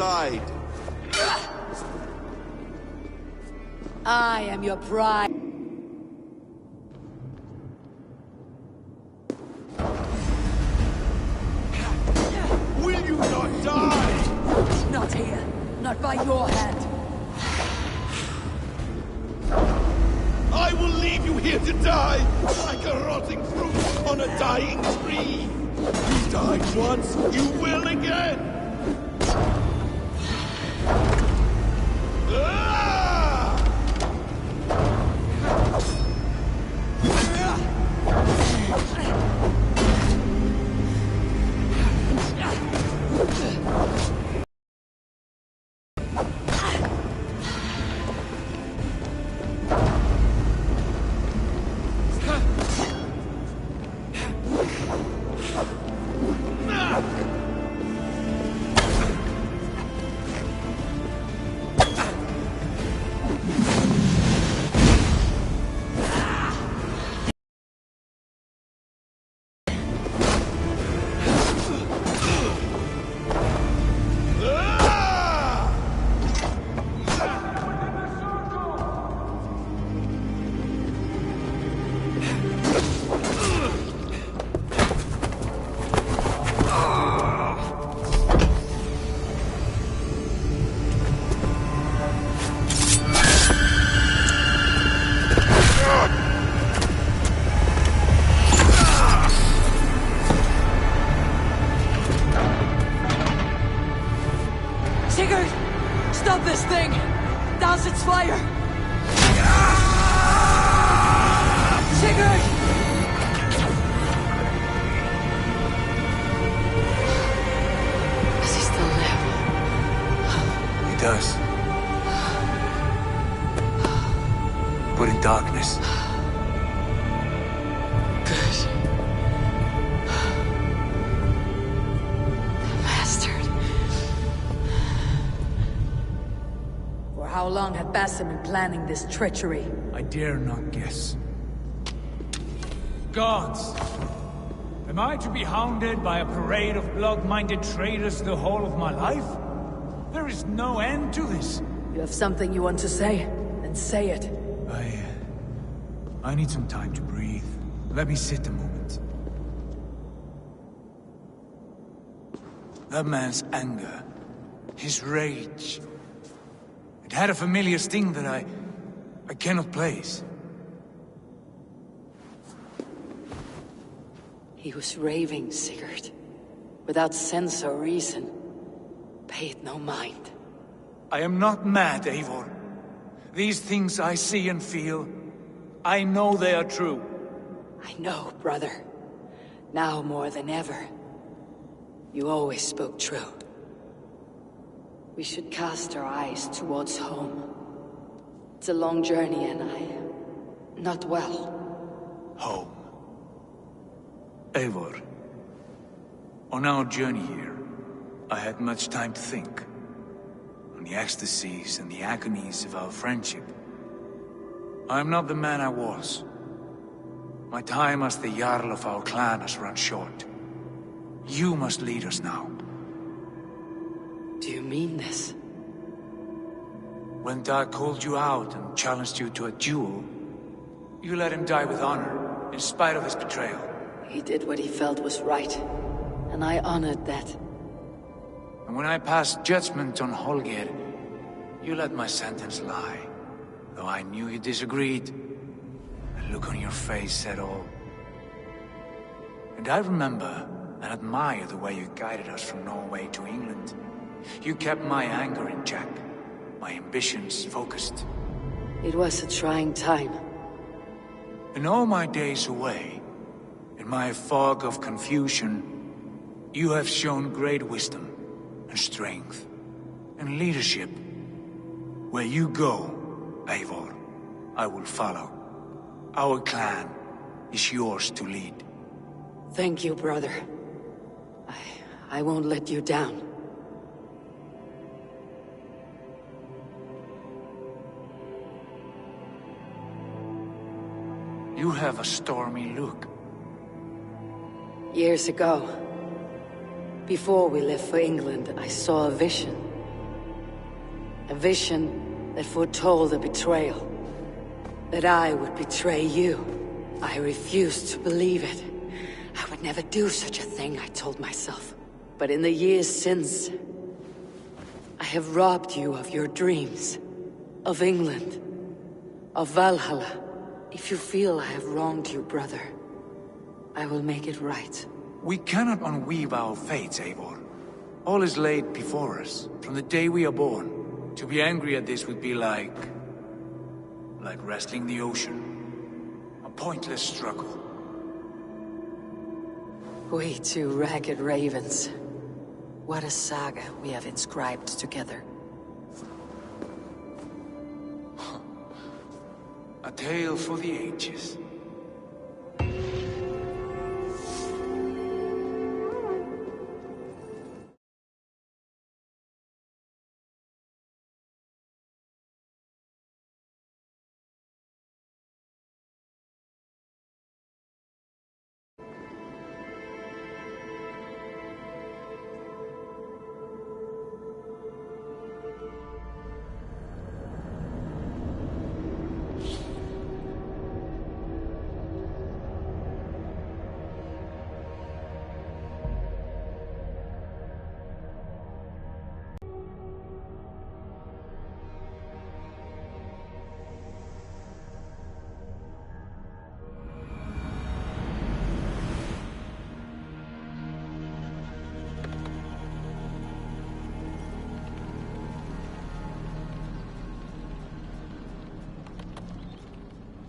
side. I am your pride. Will you not die? Not here. Not by your hand. I will leave you here to die, like a rotting fruit on a dying tree. You died once, you will again. Stop this thing! Douse its fire! Sigurd! Does he still live? He does. But in darkness. Good. Bastard. For how long had Basim been planning this treachery? I dare not guess. Gods! Am I to be hounded by a parade of blood-minded traitors the whole of my life? There is no end to this. You have something you want to say? Then say it. I need some time to breathe. Let me sit a moment. That man's anger, his rage, it had a familiar sting that I cannot place. He was raving, Sigurd. Without sense or reason. Pay it no mind. I am not mad, Eivor. These things I see and feel, I know they are true. I know, brother. Now more than ever. You always spoke true. We should cast our eyes towards home. It's a long journey and I am not well. Home. Eivor, on our journey here, I had much time to think. On the ecstasies and the agonies of our friendship. I am not the man I was. My time as the Jarl of our clan has run short. You must lead us now. Do you mean this? When Dag called you out and challenged you to a duel, you let him die with honor, in spite of his betrayal. He did what he felt was right, and I honored that. And when I passed judgment on Holger, you let my sentence lie. Though I knew you disagreed, the look on your face said all. And I remember and admire the way you guided us from Norway to England. You kept my anger in check, my ambitions focused. It was a trying time. In all my days away, in my fog of confusion, you have shown great wisdom and strength and leadership. Where you go, Eivor, I will follow. Our clan is yours to lead. Thank you, brother. I won't let you down. You have a stormy look. Years ago, before we left for England, I saw a vision. A vision that foretold a betrayal. That I would betray you. I refused to believe it. I would never do such a thing, I told myself. But in the years since, I have robbed you of your dreams. Of England. Of Valhalla. If you feel I have wronged you, brother, I will make it right. We cannot unweave our fates, Eivor. All is laid before us, from the day we are born. To be angry at this would be like wrestling the ocean. A pointless struggle. We two ragged ravens. What a saga we have inscribed together. A tale for the ages.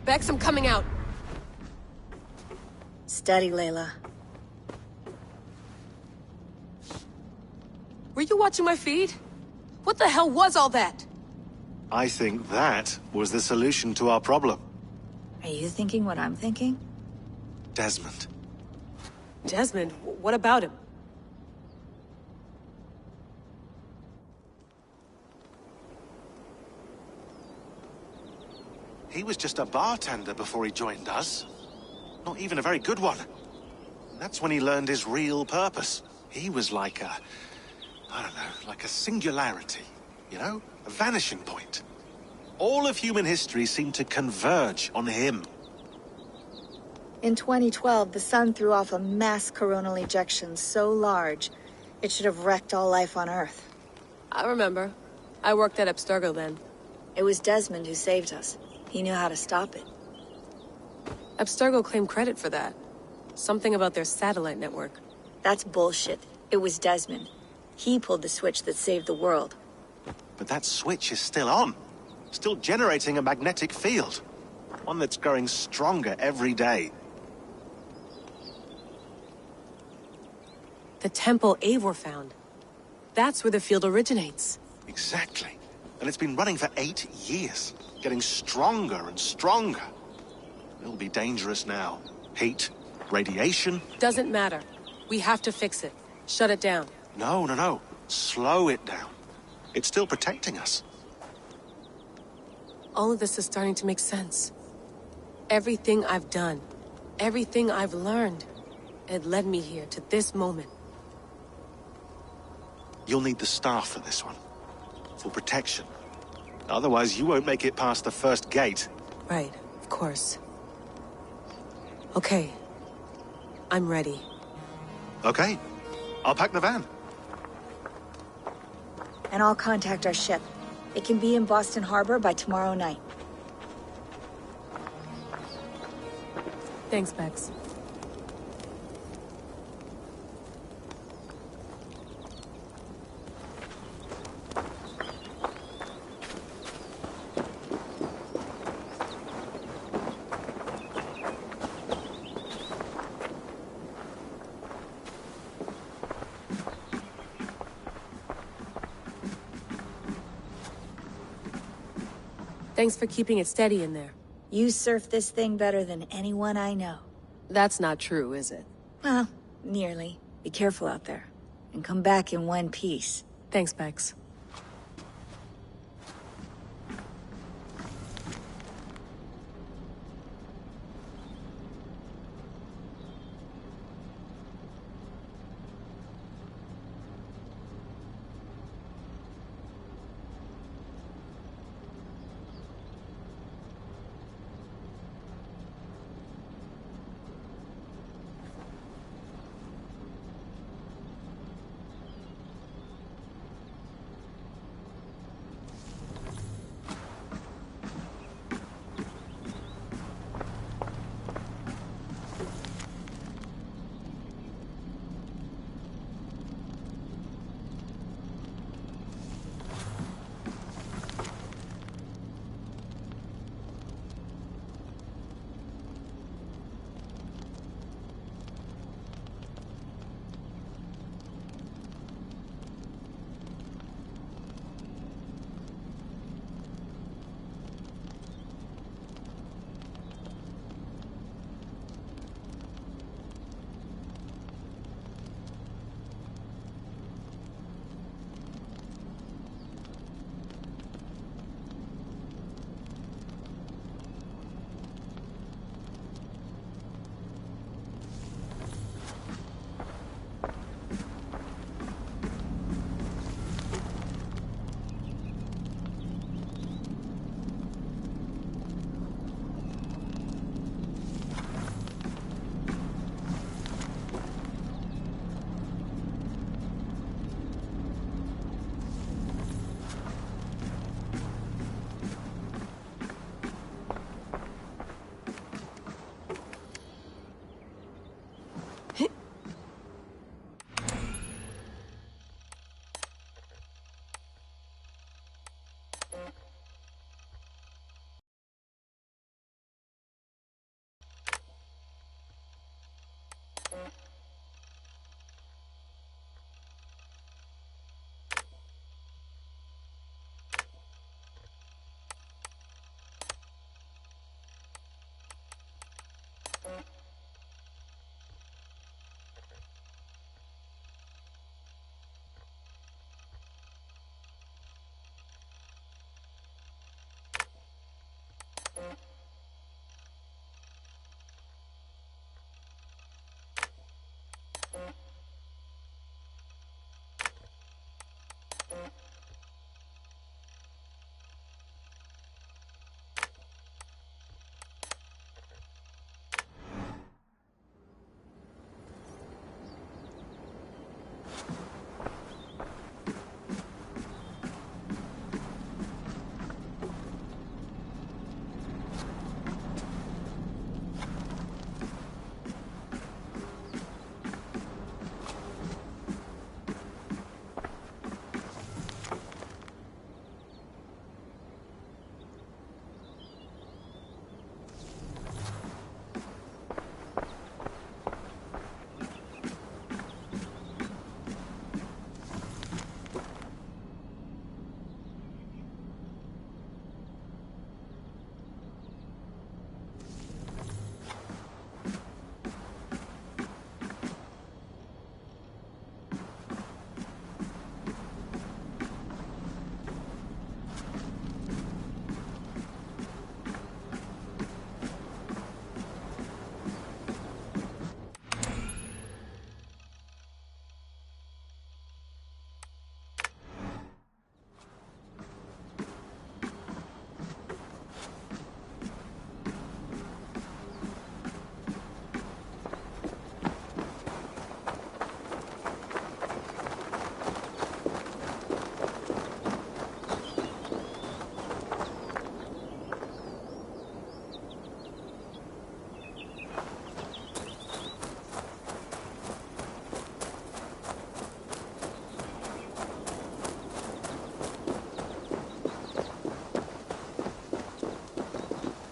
Bex, I'm coming out. Steady, Layla. Were you watching my feed? What the hell was all that? I think that was the solution to our problem. Are you thinking what I'm thinking? Desmond. Desmond? What about him? He was just a bartender before he joined us. Not even a very good one. That's when he learned his real purpose. He was like a... I don't know, like a singularity, you know? A vanishing point. All of human history seemed to converge on him. In 2012, the sun threw off a mass coronal ejection so large, it should have wrecked all life on Earth. I remember. I worked at Abstergo then. It was Desmond who saved us. He knew how to stop it. Abstergo claimed credit for that. Something about their satellite network. That's bullshit. It was Desmond. He pulled the switch that saved the world. But that switch is still on. Still generating a magnetic field. One that's growing stronger every day. The temple Eivor found. That's where the field originates. Exactly. And it's been running for 8 years. Getting stronger and stronger. It'll be dangerous now. Heat, radiation. Doesn't matter. We have to fix it. Shut it down. No. Slow it down. It's still protecting us. All of this is starting to make sense. Everything I've done, everything I've learned, it led me here to this moment. You'll need the staff for this one. For protection. Otherwise, you won't make it past the first gate. Right, of course. Okay. I'm ready. Okay. I'll pack the van. And I'll contact our ship. It can be in Boston Harbor by tomorrow night. Thanks, Bex. Thanks for keeping it steady in there. You surf this thing better than anyone I know. That's not true, is it? Well, nearly. Be careful out there. And come back in one piece. Thanks, Bex.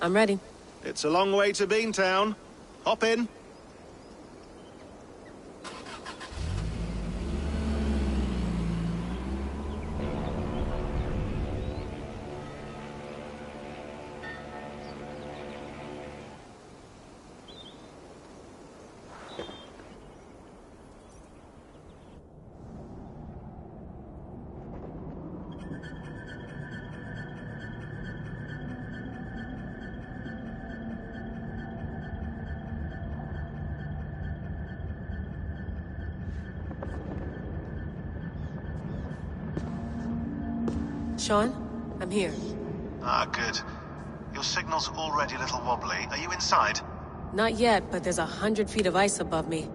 I'm ready. It's a long way to Beantown. Hop in. Sean, I'm here. Ah, good. Your signal's already a little wobbly. Are you inside? Not yet, but there's 100 feet of ice above me.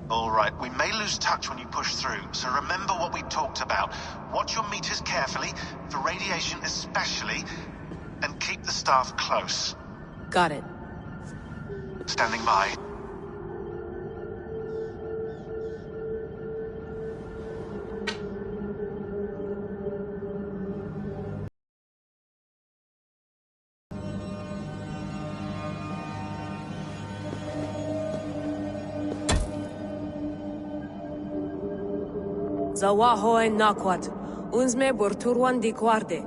All right, we may lose touch when you push through, so remember what we talked about. Watch your meters carefully, for radiation especially, and keep the staff close. Got it. Standing by. Zawahoe nakwat. Unzme borturwan di guarde.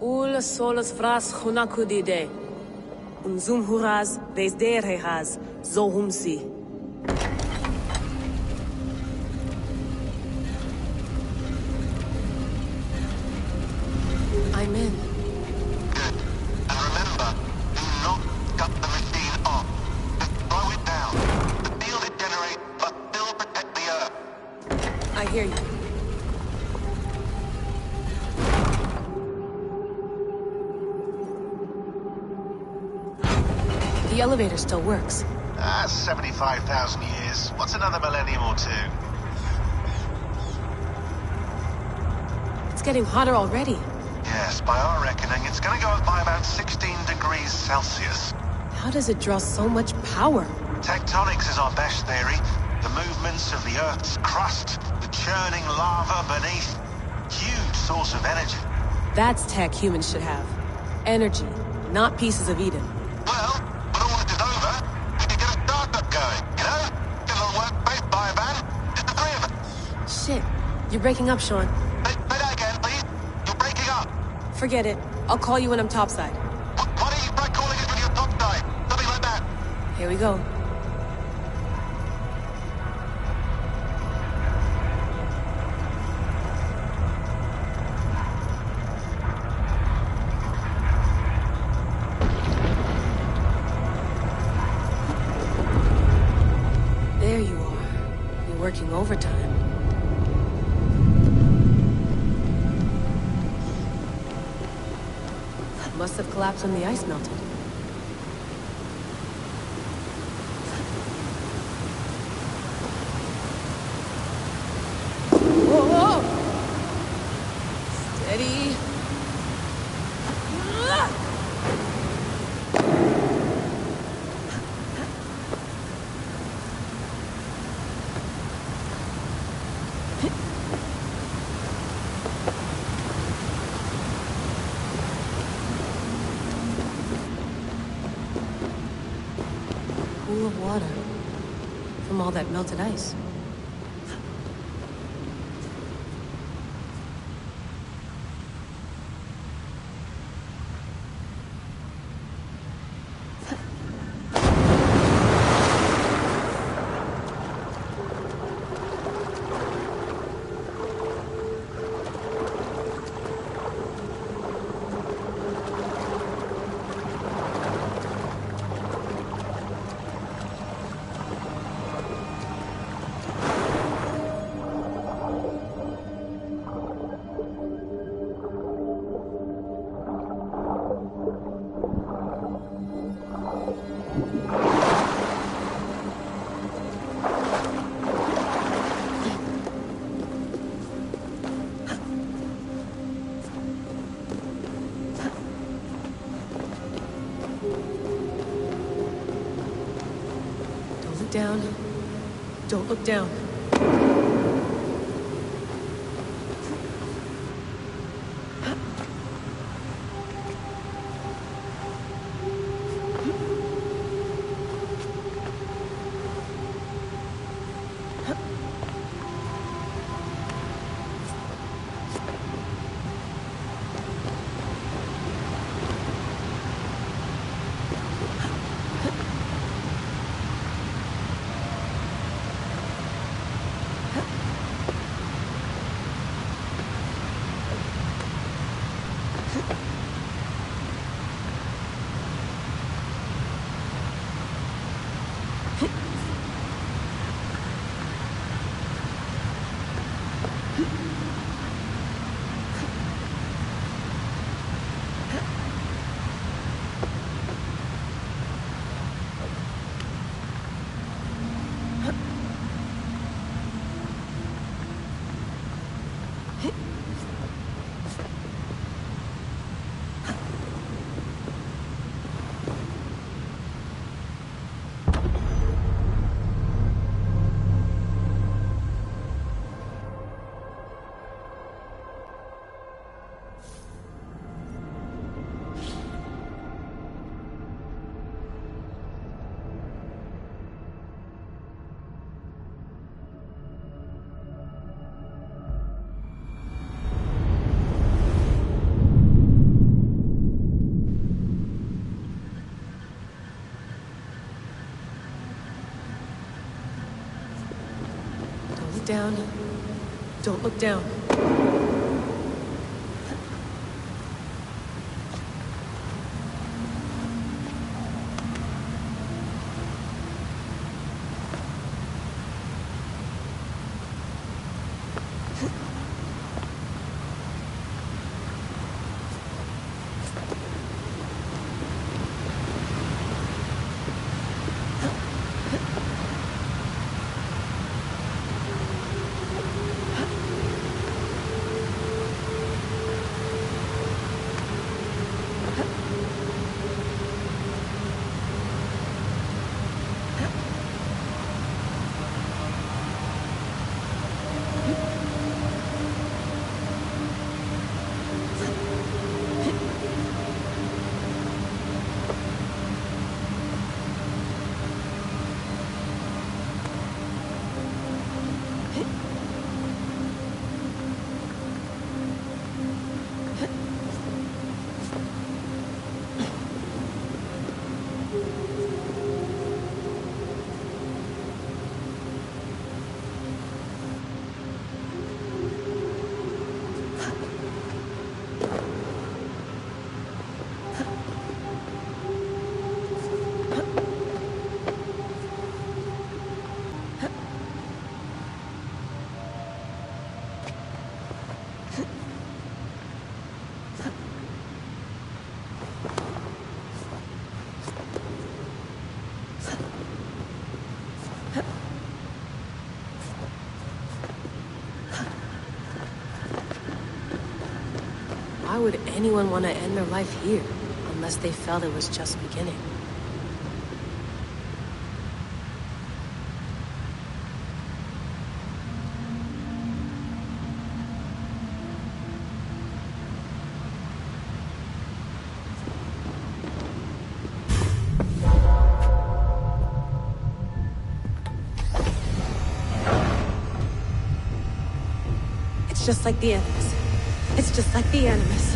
Ul solas fras hunakudide. Unzum huraz, vesderehaz, zohumsi. I'm in. Good. And remember, do not cut the machine off. Just slow it down. The field it generates must still protect the Earth. I hear you. The elevator still works. 75,000 years. What's another millennium or two? It's getting hotter already. Yes, by our reckoning, it's gonna go up by about 16 degrees Celsius. How does it draw so much power? Tectonics is our best theory. The movements of the Earth's crust, the churning lava beneath. Huge source of energy. That's tech humans should have. Energy, not pieces of Eden. Well, when all this is over, we can get a startup going, you know? Get a little workspace, buy a van, just the three of us. Shit, you're breaking up, Sean. Say that again, please. You're breaking up. Forget it. I'll call you when I'm topside. Why don't you try calling us when you're topside? Something like that. Here we go. There you are. You're working overtime. Must have collapsed when the ice melted. Whoa, whoa! Steady. Pool of water from all that melted ice. Down. Don't look down. down. Don't look down. Why would anyone want to end their life here, unless they felt it was just beginning? It's just like the Animus. It's just like the Animus.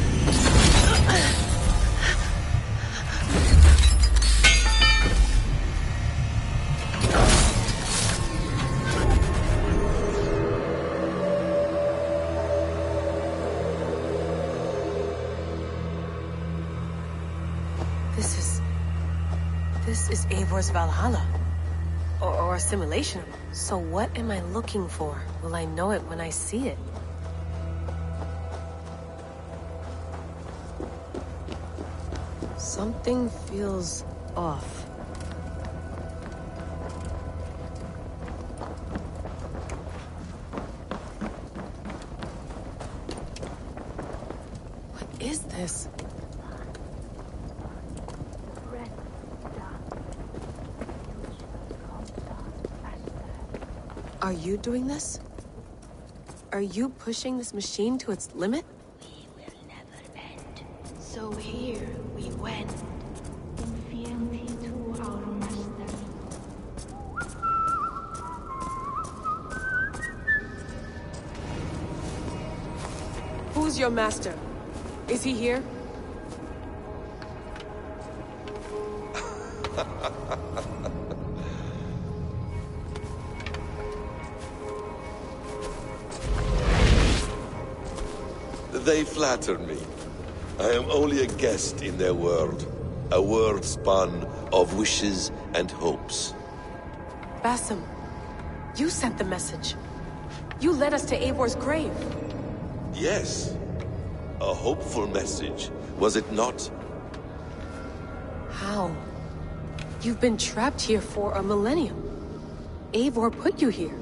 This is Eivor's Valhalla. Or a simulation. So what am I looking for? Will I know it when I see it? Something feels off. What is this? Are you doing this? Are you pushing this machine to its limit? We will never end. So here we went, in fealty to our master. Who's your master? Is he here? They flatter me. I am only a guest in their world. A world spun of wishes and hopes. Basim, you sent the message. You led us to Eivor's grave. Yes. A hopeful message, was it not? How? You've been trapped here for a millennium. Eivor put you here.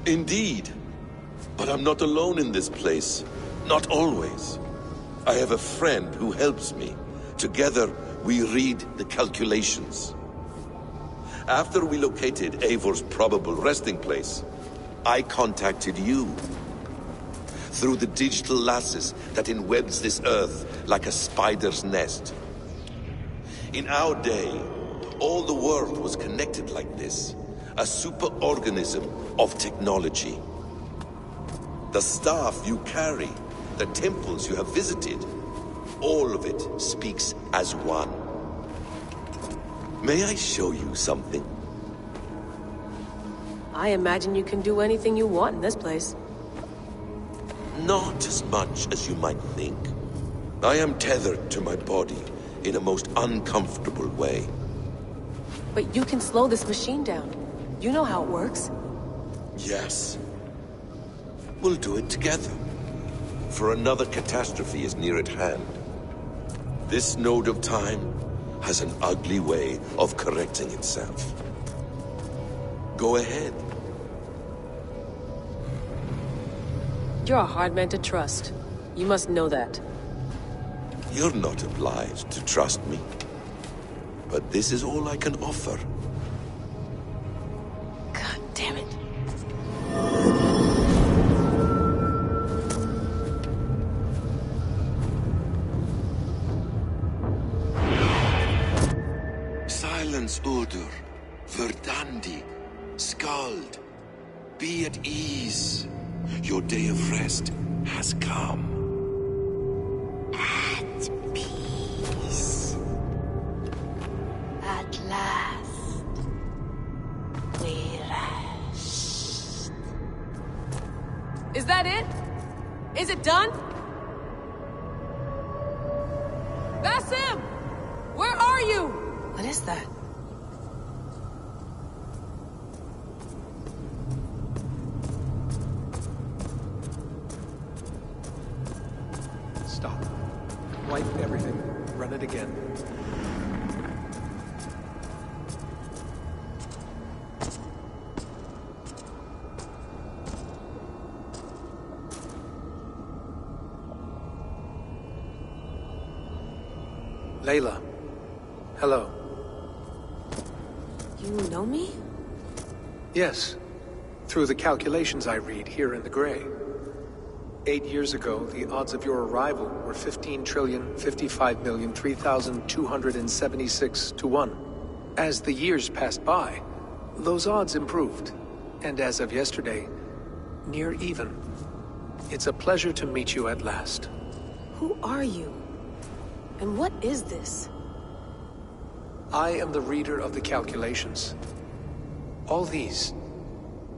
Indeed. But I'm not alone in this place. Not always. I have a friend who helps me. Together, we read the calculations. After we located Eivor's probable resting place, I contacted you. Through the digital lasses that enwebs this earth like a spider's nest. In our day, all the world was connected like this. A superorganism of technology. The staff you carry, the temples you have visited, all of it speaks as one. May I show you something? I imagine you can do anything you want in this place. Not as much as you might think. I am tethered to my body in a most uncomfortable way. But you can slow this machine down. You know how it works. Yes. We'll do it together. For another catastrophe is near at hand. This node of time has an ugly way of correcting itself. Go ahead. You're a hard man to trust. You must know that. You're not obliged to trust me. But this is all I can offer. God damn it. Silence, Udur. Verdandi. Skald. Be at ease. Your day of rest has come. At peace. At last. We rest. Is that it? Is it done? Basim! Where are you? What is that? Stop. Wipe everything. Run it again. Layla. Hello. You know me? Yes. Through the calculations I read here in the gray. 8 years ago, the odds of your arrival were 15,055,003,276 to 1. As the years passed by, those odds improved. And as of yesterday, near even. It's a pleasure to meet you at last. Who are you? And what is this? I am the reader of the calculations. All these,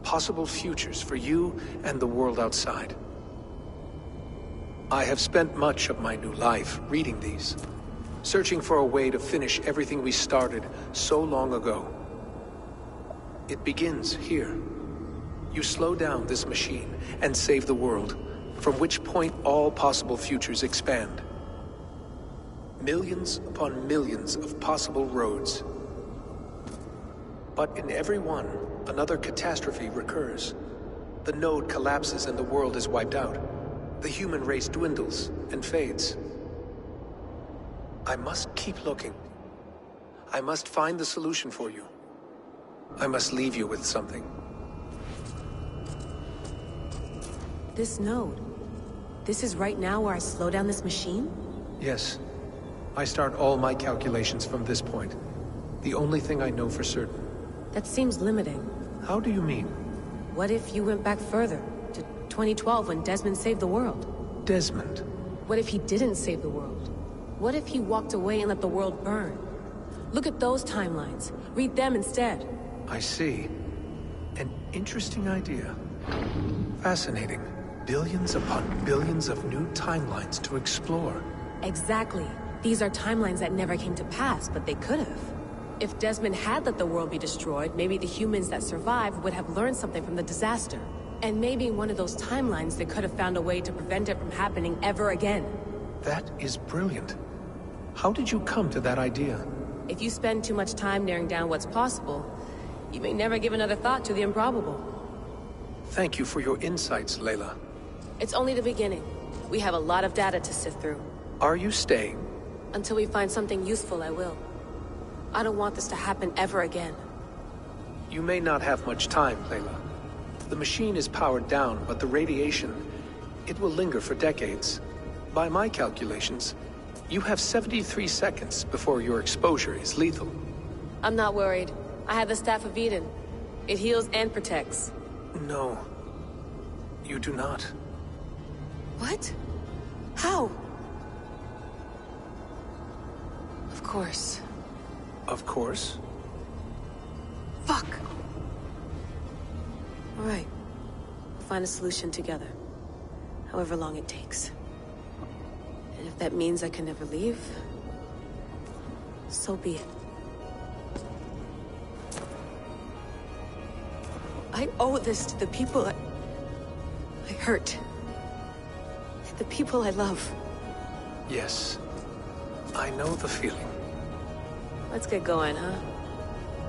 possible futures for you and the world outside. I have spent much of my new life reading these, searching for a way to finish everything we started so long ago. It begins here. You slow down this machine and save the world, from which point all possible futures expand. Millions upon millions of possible roads. But in every one, another catastrophe recurs. The node collapses and the world is wiped out. The human race dwindles and fades. I must keep looking. I must find the solution for you. I must leave you with something. This node. This is right now where I slow down this machine? Yes. I start all my calculations from this point. The only thing I know for certain. That seems limiting. How do you mean? What if you went back further, to 2012 when Desmond saved the world? Desmond? What if he didn't save the world? What if he walked away and let the world burn? Look at those timelines. Read them instead. I see. An interesting idea. Fascinating. Billions upon billions of new timelines to explore. Exactly. These are timelines that never came to pass, but they could have. If Desmond had let the world be destroyed, maybe the humans that survived would have learned something from the disaster. And maybe in one of those timelines they could have found a way to prevent it from happening ever again. That is brilliant. How did you come to that idea? If you spend too much time narrowing down what's possible, you may never give another thought to the improbable. Thank you for your insights, Layla. It's only the beginning. We have a lot of data to sift through. Are you staying? Until we find something useful, I will. I don't want this to happen ever again. You may not have much time, Layla. The machine is powered down, but the radiation, it will linger for decades. By my calculations, you have 73 seconds before your exposure is lethal. I'm not worried. I have the Staff of Eden. It heals and protects. No. You do not. What? How? Of course. Of course. Fuck! All right. We'll find a solution together. However long it takes. And if that means I can never leave, so be it. I owe this to the people I hurt. The people I love. Yes. I know the feeling. Let's get going, huh?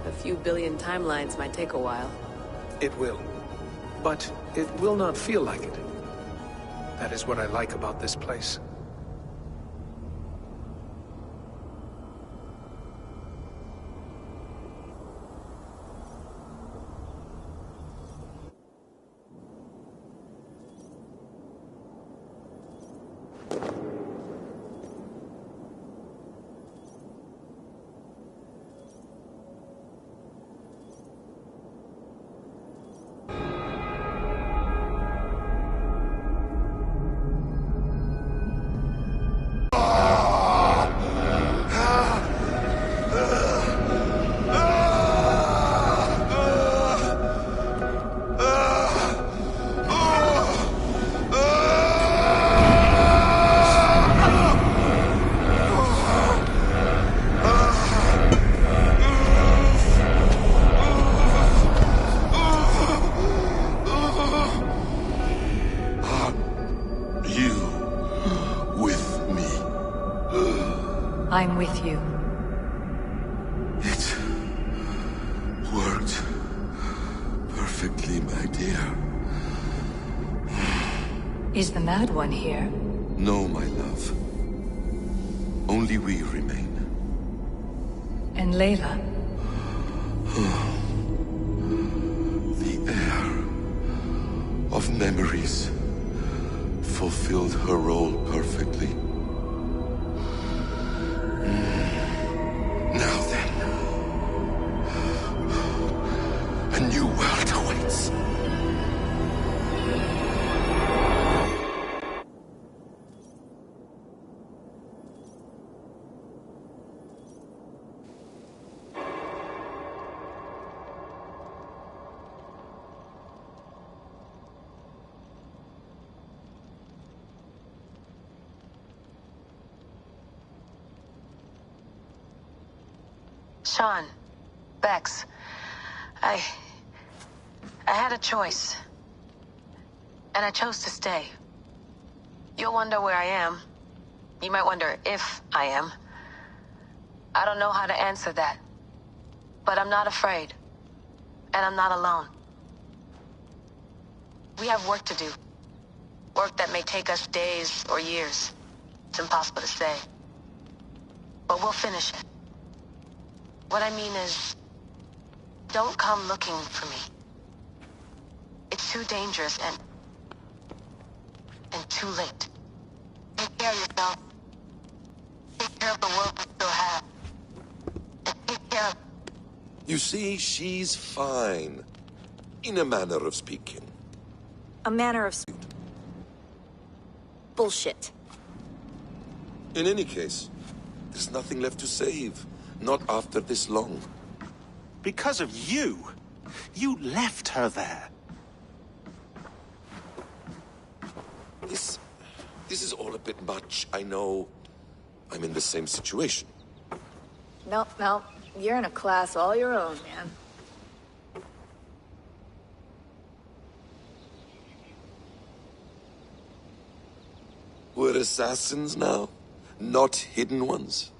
A few billion timelines might take a while. It will. But it will not feel like it. That is what I like about this place. I'm with you. It worked perfectly, my dear. Is the Mad One here? No, my love. Only we remain. And Layla? The air of memories fulfilled her role perfectly. Now then, a new world awaits. Sean, Bex, I had a choice. And I chose to stay. You'll wonder where I am. You might wonder if I am. I don't know how to answer that. But I'm not afraid. And I'm not alone. We have work to do. Work that may take us days or years. It's impossible to say. But we'll finish it. What I mean is, don't come looking for me. It's too dangerous and too late. Take care of yourself. Take care of the world we still have. And take care of... You see, she's fine. In a manner of speaking. A manner of... bullshit. In any case, there's nothing left to save. Not after this long. Because of you. You left her there. This is all a bit much, I know. I'm in the same situation. Nope. You're in a class all your own, man. We're assassins now? Not hidden ones?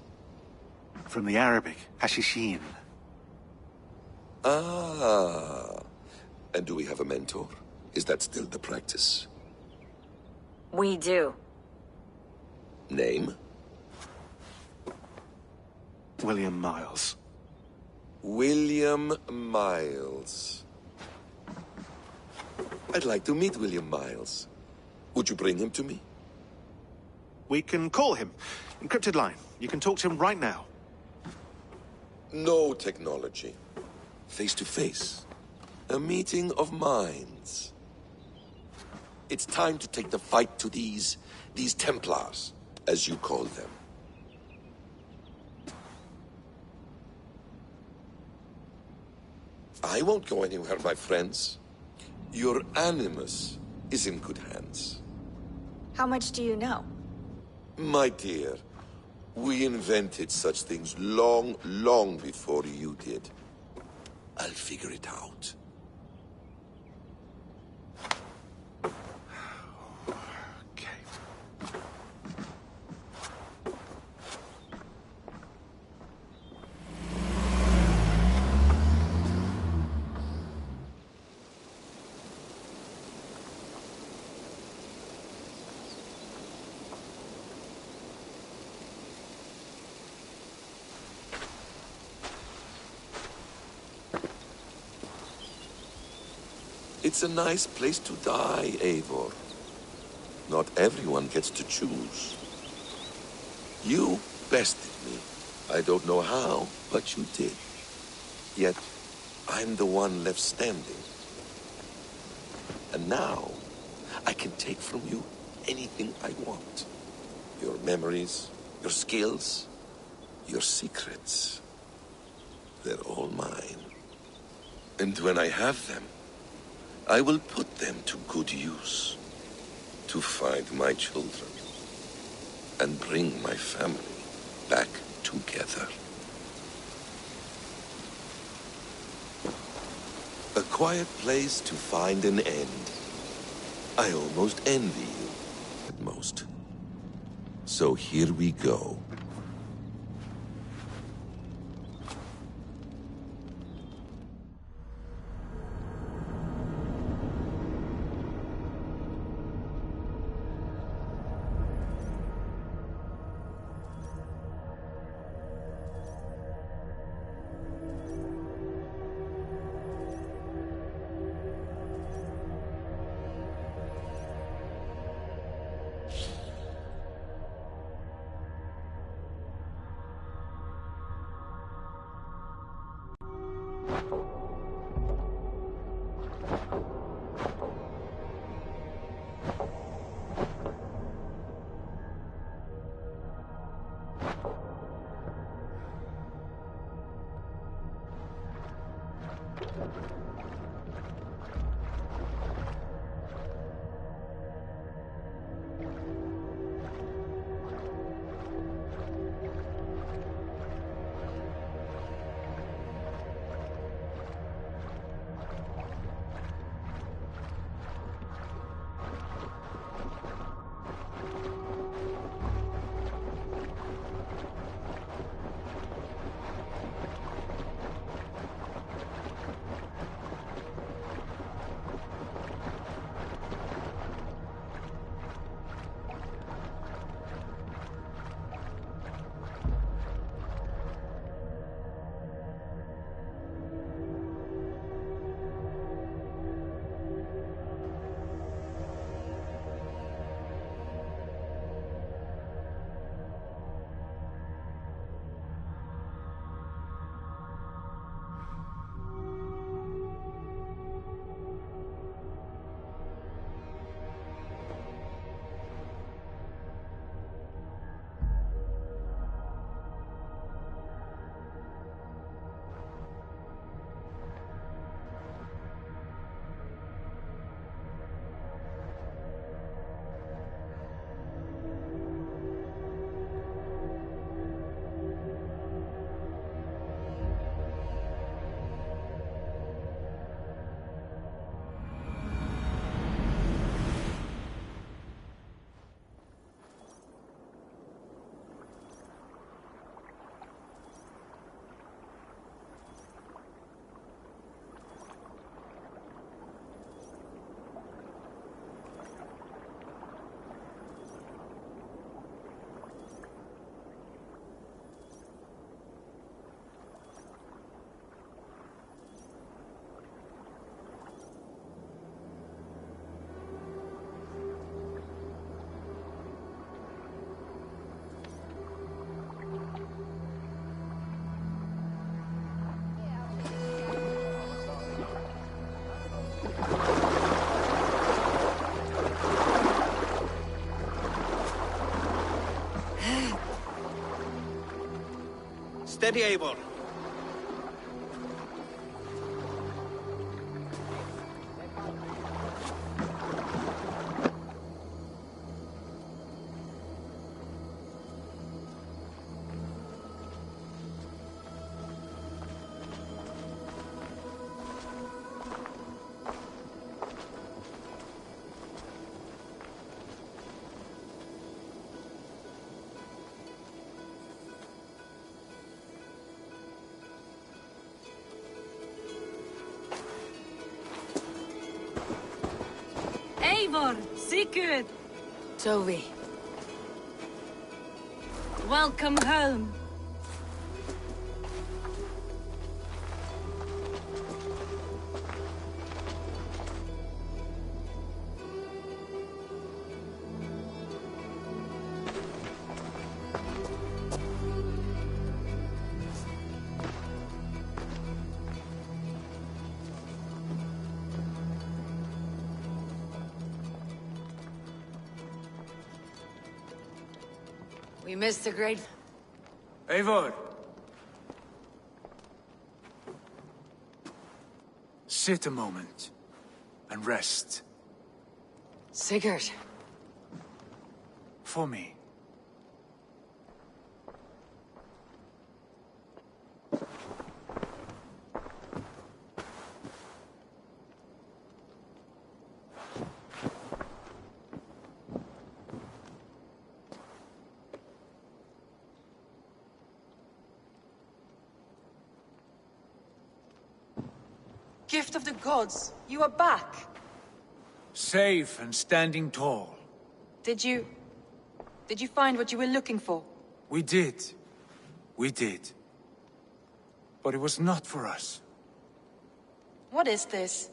From the Arabic, Hashishin. Ah. And do we have a mentor? Is that still the practice? We do. Name? William Miles. William Miles. I'd like to meet William Miles. Would you bring him to me? We can call him. Encrypted line. You can talk to him right now. No technology. Face to face. A meeting of minds. It's time to take the fight to these Templars, as you call them. I won't go anywhere, my friends. Your animus is in good hands. How much do you know? My dear, we invented such things long, long before you did. I'll figure it out. Okay. It's a nice place to die, Eivor. Not everyone gets to choose. You bested me. I don't know how, but you did. Yet, I'm the one left standing. And now, I can take from you anything I want. Your memories, your skills, your secrets. They're all mine. And when I have them, I will put them to good use. To find my children. And bring my family back together. A quiet place to find an end. I almost envy you, at most. So here we go. Steady, Eivor. Eivor, Sigurd, Toby. welcome home. We missed a great... Eivor! Sit a moment and rest. Sigurd. For me. Gift of the gods, you are back. Safe and standing tall. Did you find what you were looking for? We did. We did. But it was not for us. What is this?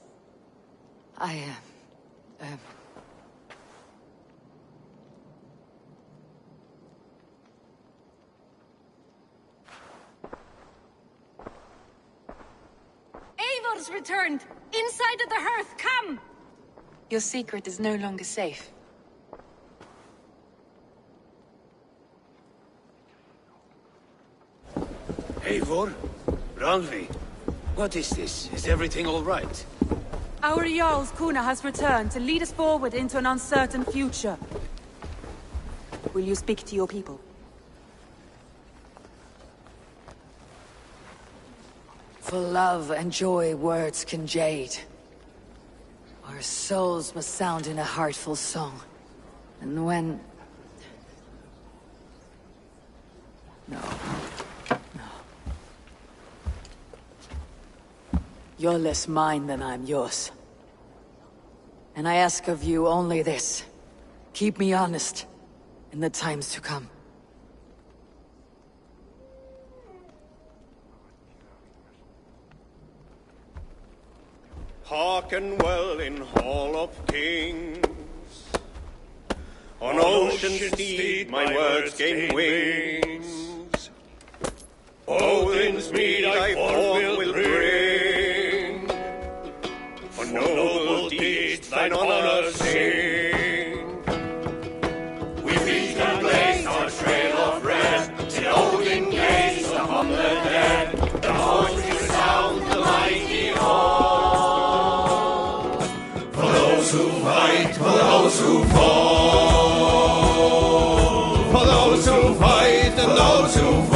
Eivor's returned! Inside of the hearth, come! Your secret is no longer safe. Eivor? Ralvi? What is this? Is everything all right? Our Jarl's Kuna has returned to lead us forward into an uncertain future. Will you speak to your people? For love and joy, words can jade. Our souls must sound in a heartful song. And when... No. You're less mine than I'm yours. And I ask of you only this. Keep me honest in the times to come. Hearken well in Hall of Kings. On ocean steed my words gain wings. Odin's mead I forth will bring. For noble deeds thine honor sing. We beat and blaze our trail of red, till Odin gaze upon the dead. The horns resound the mighty hall. For those who fight, for those who fall. For those who fight and those who fall.